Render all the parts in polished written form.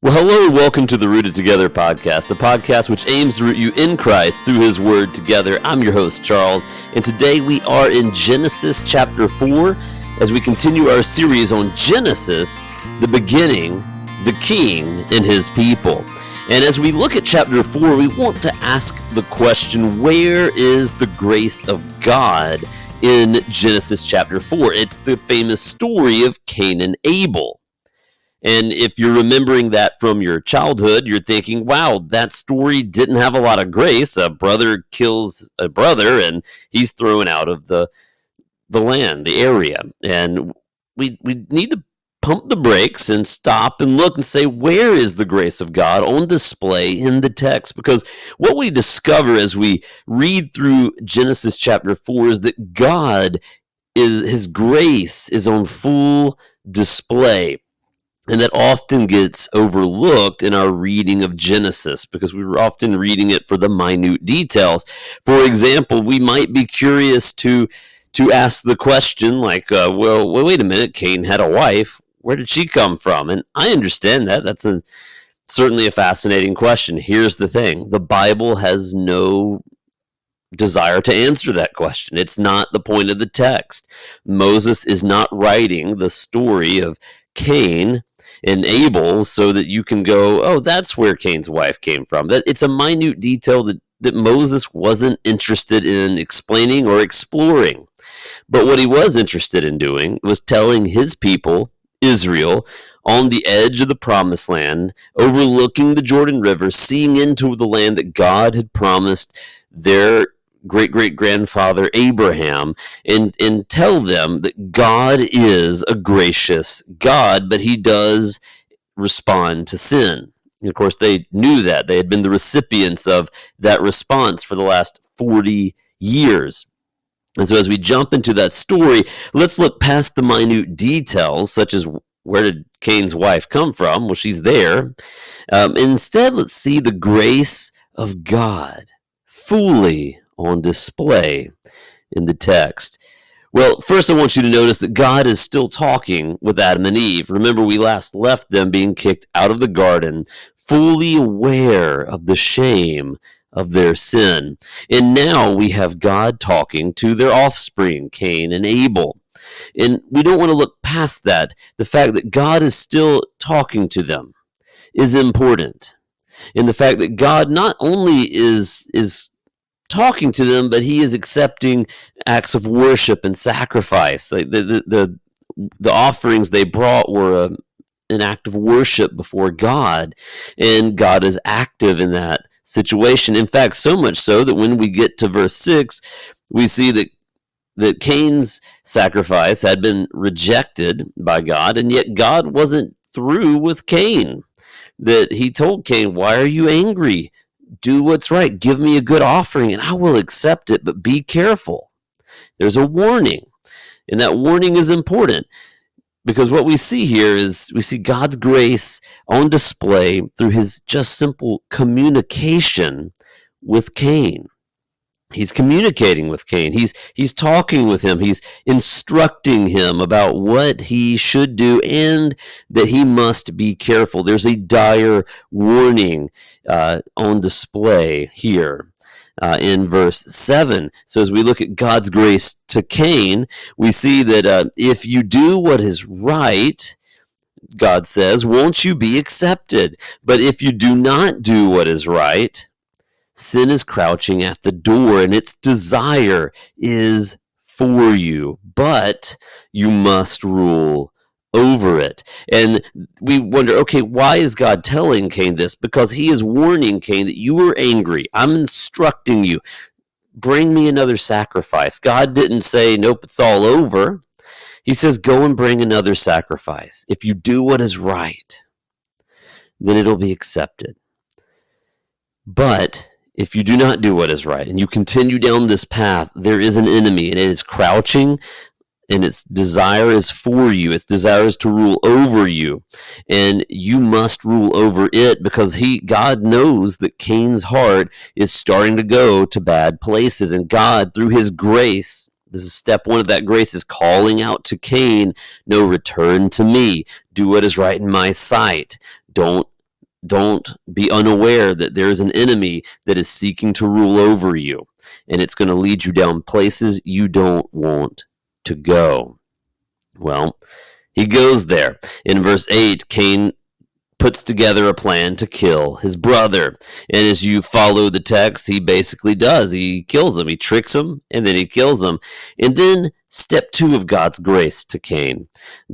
Well, hello and welcome to the Rooted Together podcast, the podcast which aims to root you in Christ through His Word together. I'm your host, Charles, and today we are in Genesis chapter 4 as we continue our series on Genesis, the beginning, the King, and His people. And as we look at chapter 4, we want to ask the question, where is the grace of God in Genesis chapter 4? It's the famous story of Cain and Abel. And if you're remembering that from your childhood, you're thinking, wow, that story didn't have a lot of grace. A brother kills a brother and he's thrown out of the land, the area. And we need to pump the brakes and stop and look and say, where is the grace of God on display in the text? Because what we discover as we read through Genesis chapter 4 is that His grace is on full display. And that often gets overlooked in our reading of Genesis because we're often reading it for the minute details. For example, we might be curious to ask the question like, well, wait a minute, Cain had a wife. Where did she come from? And I understand that. That's certainly a fascinating question. Here's the thing. The Bible has no desire to answer that question. It's not the point of the text. Moses is not writing the story of Cain and Abel so that you can go, oh, that's where Cain's wife came from. That it's a minute detail that Moses wasn't interested in explaining or exploring. But what he was interested in doing was telling his people, Israel, on the edge of the promised land, overlooking the Jordan River, seeing into the land that God had promised their great-great-grandfather Abraham, and tell them that God is a gracious God, but He does respond to sin. And of course, they knew that. They had been the recipients of that response for the last 40 years. And so as we jump into that story, let's look past the minute details, such as where did Cain's wife come from? Well, she's there. Instead, let's see the grace of God fully on display in the text. Well, first I want you to notice that God is still talking with Adam and Eve. Remember, we last left them being kicked out of the garden, fully aware of the shame of their sin. And now we have God talking to their offspring, Cain and Abel. And we don't want to look past that. The fact that God is still talking to them is important. And the fact that God not only is talking to them, but He is accepting acts of worship and sacrifice. Like the offerings they brought were an act of worship before God, and God is active in that situation. In fact, so much so that when we get to verse 6, we see that Cain's sacrifice had been rejected by God, and yet God wasn't through with Cain. That He told Cain, why are you angry? Do what's right. Give me a good offering and I will accept it, but be careful. There's a warning, and that warning is important because what we see here is we see God's grace on display through His just simple communication with Cain. He's communicating with Cain. He's talking with him. He's instructing him about what he should do and that he must be careful. There's a dire warning on display here in verse 7. So as we look at God's grace to Cain, we see that if you do what is right, God says, won't you be accepted? But if you do not do what is right, sin is crouching at the door, and its desire is for you, but you must rule over it. And we wonder, okay, why is God telling Cain this? Because He is warning Cain that you are angry. I'm instructing you. Bring me another sacrifice. God didn't say, nope, it's all over. He says, go and bring another sacrifice. If you do what is right, then it'll be accepted. But if you do not do what is right and you continue down this path, there is an enemy, and it is crouching, and its desire is for you. Its desire is to rule over you, and you must rule over it because God knows that Cain's heart is starting to go to bad places, and God, through His grace, this is step one of that grace, is calling out to Cain, no, return to me. Do what is right in my sight. Don't don't be unaware that there is an enemy that is seeking to rule over you, and it's going to lead you down places you don't want to go. Well, he goes there. In verse 8, Cain puts together a plan to kill his brother. And as you follow the text, he basically does. He kills him. He tricks him, and then he kills him. And then step 2 of God's grace to Cain.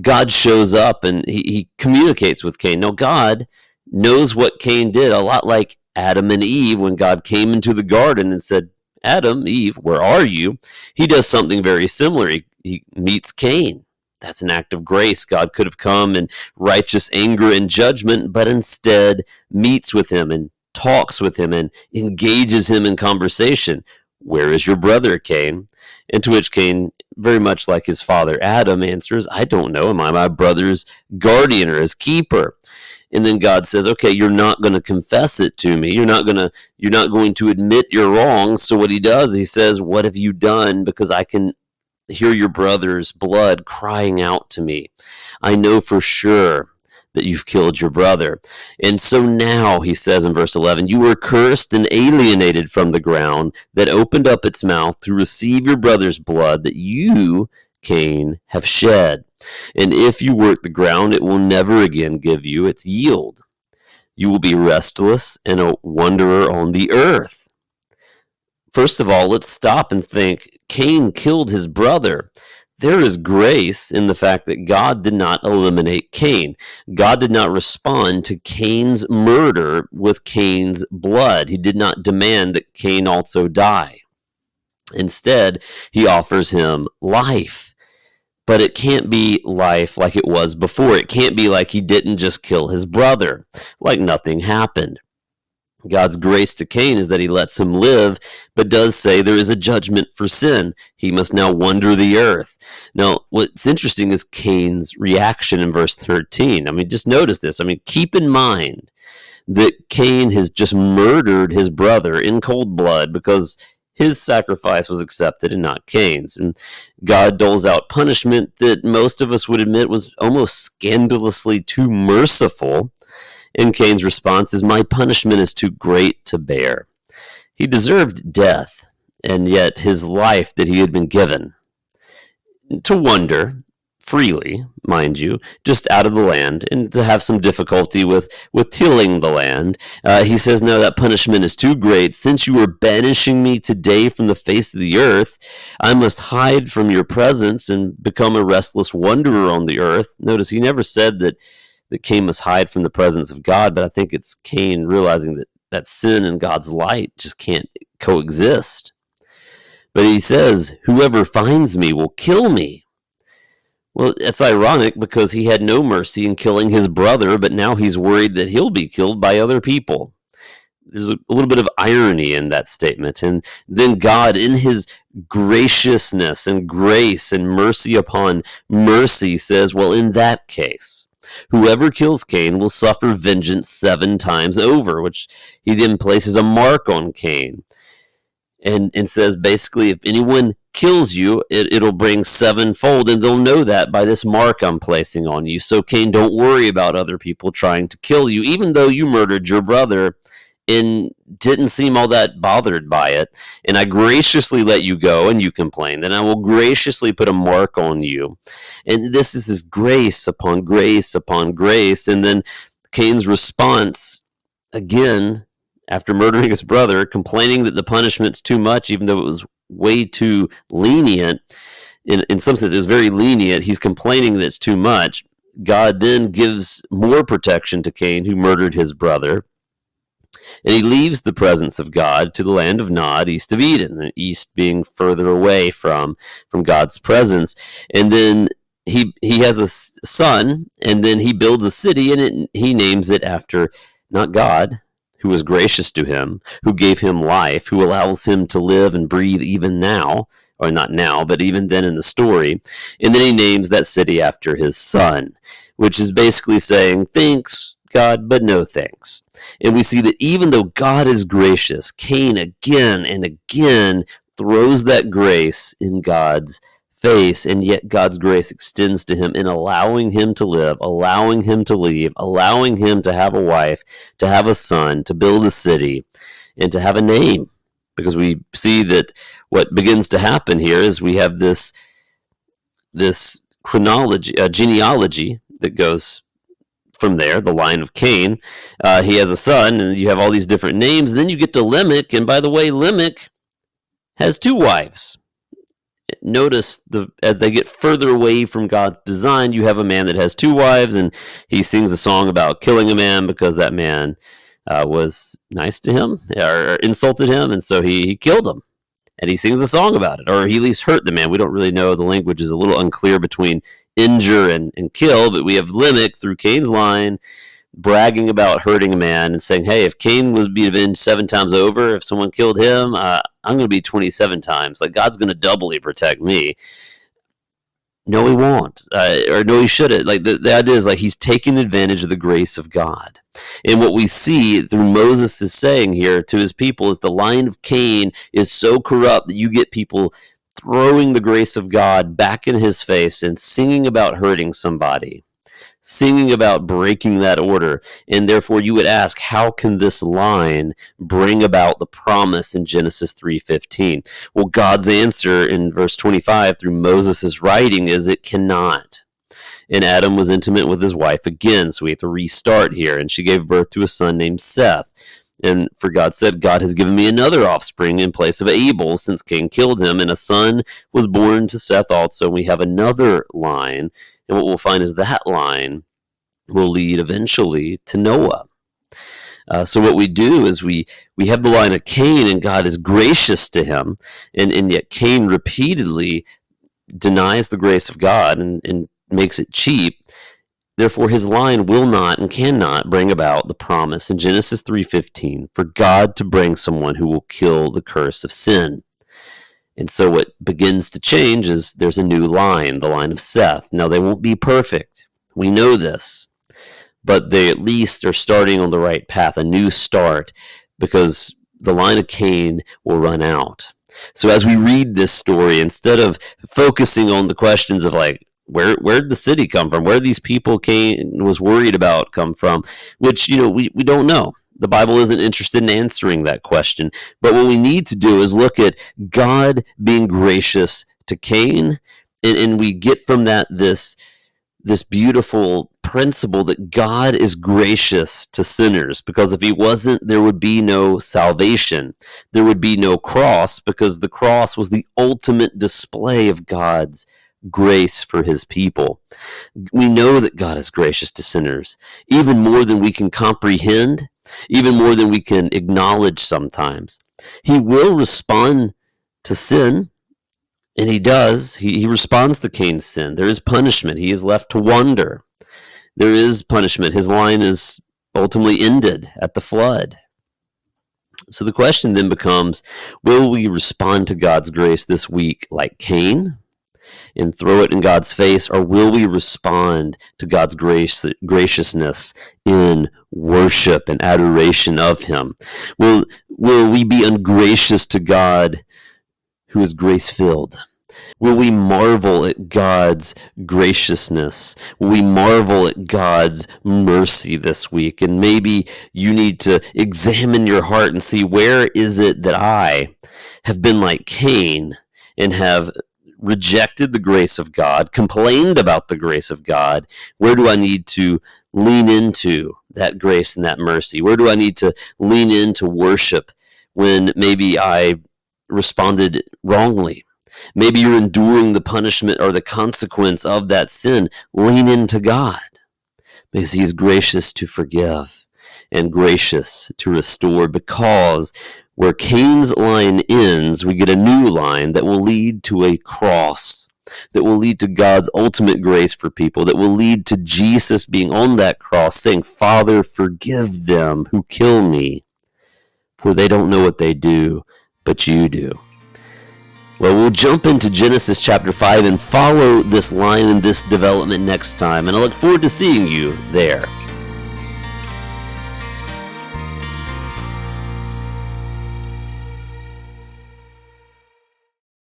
God shows up, and he communicates with Cain. Now, God knows what Cain did, a lot like Adam and Eve when God came into the garden and said, Adam, Eve, where are you? He does something very similar. He meets Cain. That's an act of grace. God could have come in righteous anger and judgment, but instead meets with him and talks with him and engages him in conversation. Where is your brother, Cain? And to which Cain, very much like his father Adam, answers, I don't know. Am I my brother's guardian or his keeper? And then God says, okay, you're not going to confess it to me. You're not going to admit you're wrong. So what he does, he says, what have you done? Because I can hear your brother's blood crying out to me. I know for sure that you've killed your brother. And so now, he says in verse 11, you were cursed and alienated from the ground that opened up its mouth to receive your brother's blood that you, Cain, have shed. And if you work the ground, it will never again give you its yield. You will be restless and a wanderer on the earth. First of all, let's stop and think, Cain killed his brother. There is grace in the fact that God did not eliminate Cain. God did not respond to Cain's murder with Cain's blood. He did not demand that Cain also die. Instead, he offers him life. But it can't be life like it was before. It can't be like he didn't just kill his brother, like nothing happened. God's grace to Cain is that he lets him live, but does say there is a judgment for sin. He must now wander the earth. Now, what's interesting is Cain's reaction in verse 13. Just notice this. Keep in mind that Cain has just murdered his brother in cold blood because his sacrifice was accepted and not Cain's. And God doles out punishment that most of us would admit was almost scandalously too merciful. And Cain's response is, my punishment is too great to bear. He deserved death, and yet his life that he had been given to wander freely, mind you, just out of the land, and to have some difficulty with tilling the land. He says, no, that punishment is too great. Since you are banishing me today from the face of the earth, I must hide from your presence and become a restless wanderer on the earth. Notice he never said that Cain must hide from the presence of God, but I think it's Cain realizing that sin and God's light just can't coexist. But he says, whoever finds me will kill me. Well, it's ironic because he had no mercy in killing his brother, but now he's worried that he'll be killed by other people. There's a little bit of irony in that statement. And then God, in his graciousness and grace and mercy upon mercy, says, well, in that case, whoever kills Cain will suffer vengeance 7 times over, which he then places a mark on Cain and says, basically, if anyone kills you, it'll bring 7-fold, and they'll know that by this mark I'm placing on you. So, Cain, don't worry about other people trying to kill you, even though you murdered your brother and didn't seem all that bothered by it. And I graciously let you go, and you complained, and I will graciously put a mark on you. And this is grace upon grace upon grace. And then Cain's response, again, after murdering his brother, complaining that the punishment's too much, even though it was way too lenient. In some sense, it was very lenient. He's complaining that it's too much. God then gives more protection to Cain, who murdered his brother. And he leaves the presence of God to the land of Nod, east of Eden, the east being further away from God's presence. And then he has a son, and then he builds a city, and he names it after not God, who was gracious to him, who gave him life, who allows him to live and breathe even now, or not now, but even then in the story. And then he names that city after his son, which is basically saying, thanks, God, but no thanks. And we see that even though God is gracious, Cain again and again throws that grace in God's face, and yet God's grace extends to him in allowing him to live, allowing him to leave, allowing him to have a wife, to have a son, to build a city, and to have a name. Because we see that what begins to happen here is we have this chronology, genealogy that goes from there, the line of Cain. He has a son, and you have all these different names. And then you get to Lamech, and by the way, Lamech has 2 wives. Notice as they get further away from God's design, you have a man that has 2 wives, and he sings a song about killing a man because that man was nice to him or insulted him, and so he killed him. And he sings a song about it, or he at least hurt the man. We don't really know. The language is a little unclear between injure and kill, but we have Lamech through Cain's line bragging about hurting a man and saying, hey, if Cain would be avenged 7 times over, if someone killed him, I'm going to be 27 times. Like, God's going to doubly protect me. No, he won't. Or no, he shouldn't. Like, the idea is, like, he's taking advantage of the grace of God. And what we see through Moses is saying here to his people is the line of Cain is so corrupt that you get people throwing the grace of God back in his face and singing about hurting somebody, singing about breaking that order. And therefore you would ask, how can this line bring about the promise in Genesis 3:15? Well, God's answer in verse 25 through Moses' writing is it cannot. And Adam was intimate with his wife again, so we have to restart here. And she gave birth to a son named Seth. And for God said, God has given me another offspring in place of Abel, since Cain killed him, and a son was born to Seth also. We have another line, and what we'll find is that line will lead eventually to Noah. So what we do is we have the line of Cain, and God is gracious to him, and yet Cain repeatedly denies the grace of God and makes it cheap. Therefore, his line will not and cannot bring about the promise in Genesis 3:15 for God to bring someone who will kill the curse of sin. And so what begins to change is there's a new line, the line of Seth. Now, they won't be perfect. We know this. But they at least are starting on the right path, a new start, because the line of Cain will run out. So as we read this story, instead of focusing on the questions of like, where did the city come from? Where these people Cain was worried about come from? Which, we don't know. The Bible isn't interested in answering that question. But what we need to do is look at God being gracious to Cain, and we get from that this beautiful principle that God is gracious to sinners, because if he wasn't, there would be no salvation. There would be no cross, because the cross was the ultimate display of God's grace for his people. We know that God is gracious to sinners, even more than we can comprehend, even more than we can acknowledge sometimes. He will respond to sin, and he does. He responds to Cain's sin. There is punishment. He is left to wonder. There is punishment. His line is ultimately ended at the flood. So the question then becomes, will we respond to God's grace this week like Cain and throw it in God's face, or will we respond to God's graciousness in worship and adoration of him? Will we be ungracious to God who is grace-filled? Will we marvel at God's graciousness? Will we marvel at God's mercy this week? And maybe you need to examine your heart and see, where is it that I have been like Cain and have rejected the grace of God, complained about the grace of God? Where do I need to lean into that grace and that mercy? Where do I need to lean into worship when maybe I responded wrongly? Maybe you're enduring the punishment or the consequence of that sin. Lean into God, because he's gracious to forgive and gracious to restore, because where Cain's line ends, we get a new line that will lead to a cross, that will lead to God's ultimate grace for people, that will lead to Jesus being on that cross saying, Father, forgive them who kill me, for they don't know what they do, but you do. Well, we'll jump into Genesis chapter 5 and follow this line and this development next time, and I look forward to seeing you there.